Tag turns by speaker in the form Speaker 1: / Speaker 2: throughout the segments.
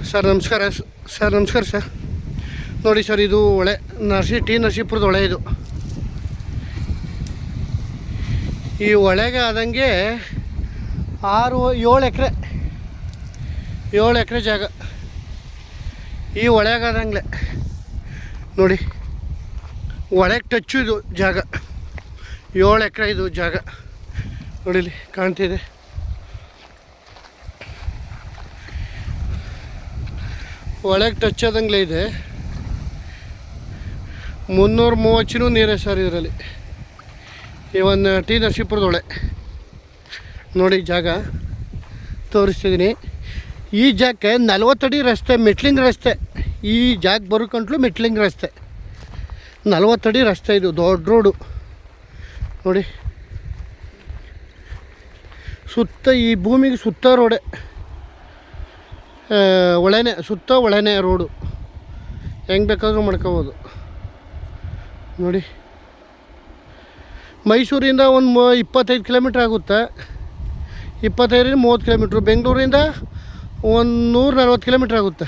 Speaker 1: Sir ನಮಸ್ಕಾರ. Sir ನಮಸ್ಕಾರ sir. ನೋಡಿ ಸರ್, ಇದು ಹೊಳೆ ನರಸೀಪುರದ ಹೊಳೆ. ಇದು ಈ ಹೊಳೆಗೆ ಆದಂಗೆ 7 ಎಕರೆ ಜಾಗ ಈ ಹೊಳೆಗಾದಂಗೆ. ನೋಡಿ, ಹೊಳೆಗೆ ಟಚ್ಚು ಇದು ಜಾಗ. 7 ಎಕರೆ ಇದು ಜಾಗ. ನೋಡಿಲಿ ಕಾಣ್ತಿದೆ. ಹೊಳೆಗೆ ಟಚ್ ಆದಂಗೆ ಇದೆ. 330 ನೀರೇ ಸರ್ ಇದರಲ್ಲಿ. ಇವನ್ ನರಸೀಪುರದ ಹೊಳೆ. ನೋಡಿ ಜಾಗ ತೋರಿಸ್ತಿದ್ದೀನಿ. ಈ ಜಾಗಕ್ಕೆ 40 ಅಡಿ ರಸ್ತೆ, ಮೆಟ್ಲಿಂಗ್ ರಸ್ತೆ. ಈ ಜಾಗ ಬರೋಕಂಟ್ಲು ಮೆಟ್ಲಿಂಗ್ ರಸ್ತೆ. 40 ಅಡಿ ರಸ್ತೆ. ಇದು ದೊಡ್ಡ ರೋಡು. ನೋಡಿ, ಸುತ್ತ ಈ ಭೂಮಿಗೆ ಸುತ್ತ ರೋಡೆ, ಹೊಳೆನೇ ರೋಡು. ಹೆಂಗೆ ಬೇಕಾದರೂ ಮಾಡ್ಕೋಬೋದು. ನೋಡಿ, ಮೈಸೂರಿಂದ ಒಂದು 25 ಕಿಲೋಮೀಟ್ರ್ ಆಗುತ್ತೆ. 25-30 ಕಿಲೋಮೀಟ್ರು. ಬೆಂಗಳೂರಿಂದ ಒಂದು 140 ಕಿಲೋಮೀಟ್ರ್ ಆಗುತ್ತೆ.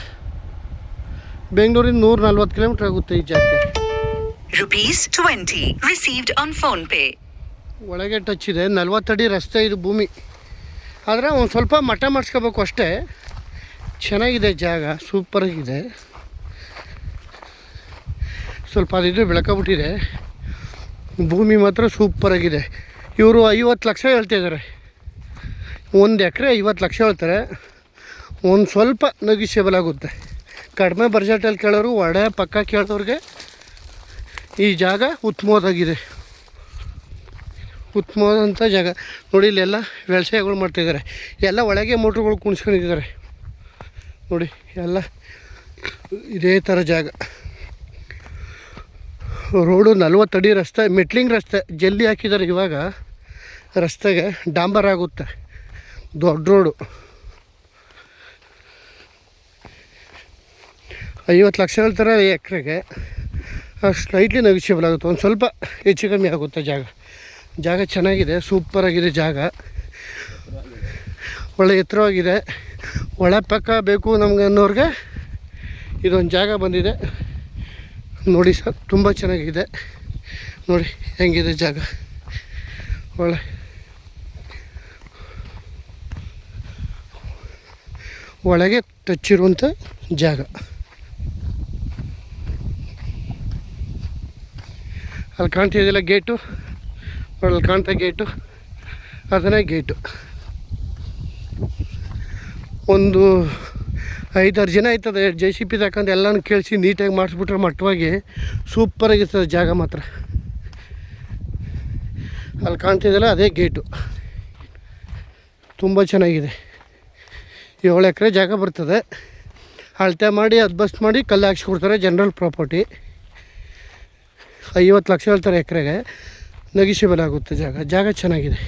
Speaker 1: ಬೆಂಗಳೂರಿಂದ 140 ಕಿಲೋಮೀಟ್ರ್ ಆಗುತ್ತೆ ಈ ಜಾಗಕ್ಕೆ.
Speaker 2: ₹20 received on phone pay.
Speaker 1: ಒಳಗೆ ಟಚ್ ಇದೆ. 40 ಅಡಿ ರಸ್ತೆ ಇದು ಭೂಮಿ. ಆದರೆ ಒಂದು ಸ್ವಲ್ಪ ಮಠ ಮಾಡಿಸ್ಕೋಬೇಕು ಅಷ್ಟೇ. ಚೆನ್ನಾಗಿದೆ ಜಾಗ, ಸೂಪರಾಗಿದೆ. ಸ್ವಲ್ಪ ಅದಿದ್ದು ಬೆಳ್ಕೊಬಿಟ್ಟಿದೆ. ಭೂಮಿ ಮಾತ್ರ ಸೂಪರಾಗಿದೆ. ಇವರು 50 ಲಕ್ಷ ಹೇಳ್ತಾಯಿದ್ದಾರೆ. 1 ಎಕರೆ 50 ಲಕ್ಷ ಹೇಳ್ತಾರೆ. ಒಂದು ಸ್ವಲ್ಪ ನೆಗೋಷಿಯಬಲ್ ಆಗುತ್ತೆ. ಕಡಿಮೆ ಬಜೆಟಲ್ಲಿ ಕೇಳೋರು, ಒಡೆ ಪಕ್ಕ ಕೇಳೋರಿಗೆ ಈ ಜಾಗ ಉತ್ತಮವಾದಂಥ ಜಾಗ. ನೋಡಿ, ಇಲ್ಲೆಲ್ಲ ವ್ಯವಸಾಯಗಳು ಮಾಡ್ತಾಯಿದ್ದಾರೆ. ಎಲ್ಲ ಒಳಗೆ ಮೋಟ್ರುಗಳು ಕುಣಿಸ್ಕೊಂಡಿದ್ದಾರೆ. ನೋಡಿ, ಎಲ್ಲ ಇದೇ ಥರ ಜಾಗ. ರೋಡು 40 ಅಡಿ ರಸ್ತೆ, ಮೆಟ್ಲಿಂಗ್ ರಸ್ತೆ. ಜಲ್ಲಿ ಹಾಕಿದ್ದಾರೆ ಇವಾಗ ರಸ್ತೆಗೆ. ಡಾಂಬರ್ ಆಗುತ್ತೆ. ದೊಡ್ಡ ರೋಡು. 50 ಲಕ್ಷ ಹೇಳ್ತಾರೆ ಎಕರೆಗೆ. ಸ್ಲೈಟ್ಲಿ ನೆಗೋಷಿಯಬಲ್ ಆಗುತ್ತೆ. ಒಂದು ಸ್ವಲ್ಪ ಹೆಚ್ಚು ಕಮ್ಮಿ ಆಗುತ್ತೆ. ಜಾಗ ಚೆನ್ನಾಗಿದೆ, ಸೂಪರಾಗಿದೆ ಜಾಗ. ಒಳ್ಳೆ ಎತ್ತರವಾಗಿದೆ. ಒಳ ಪಕ್ಕ ಬೇಕು ನಮ್ಗೆ ಅನ್ನೋರಿಗೆ ಇದೊಂದು ಜಾಗ ಬಂದಿದೆ. ನೋಡಿ ಸರ್, ತುಂಬ ಚೆನ್ನಾಗಿದೆ. ನೋಡಿ ಹೆಂಗಿದೆ ಜಾಗ. ಒಳಗೆ ಟಚ್ ಇರುವಂಥ ಜಾಗ. ಅಲ್ಲಿ ಕಾಣ್ತಿದೆಯಲ್ಲ ಗೇಟು, ಅಲ್ಲಿ ಕಾಣ್ತಾ ಗೇಟು, ಅದನ್ನೇ ಗೇಟು. ಒಂದು 5-6 ಜನ ಆಯ್ತದೆ JCB ತಗೊಂಡು ಎಲ್ಲನೂ ಕೇಳಿಸಿ ನೀಟಾಗಿ ಮಾಡಿಸ್ಬಿಟ್ರೆ ಮಟ್ಟವಾಗಿ ಸೂಪರಾಗಿರ್ತದೆ ಜಾಗ ಮಾತ್ರ. ಅಲ್ಲಿ ಕಾಣ್ತಿದೆಯಲ್ಲ ಅದೇ ಗೇಟು. ತುಂಬ ಚೆನ್ನಾಗಿದೆ. 7 ಎಕರೆ ಜಾಗ ಬರ್ತದೆ. ಅಳತೆ ಮಾಡಿ ಬಸ್ಟ್ ಮಾಡಿ ಕಲ್ಲು ಹಾಕ್ಸ್ಕೊಡ್ತಾರೆ. General property. 50 ಲಕ್ಷ ಹೇಳ್ತಾರೆ ಎಕರೆಗೆ. ನೆಗೋಷಿಯಬಲ್ ಆಗುತ್ತೆ ಜಾಗ ಚೆನ್ನಾಗಿದೆ.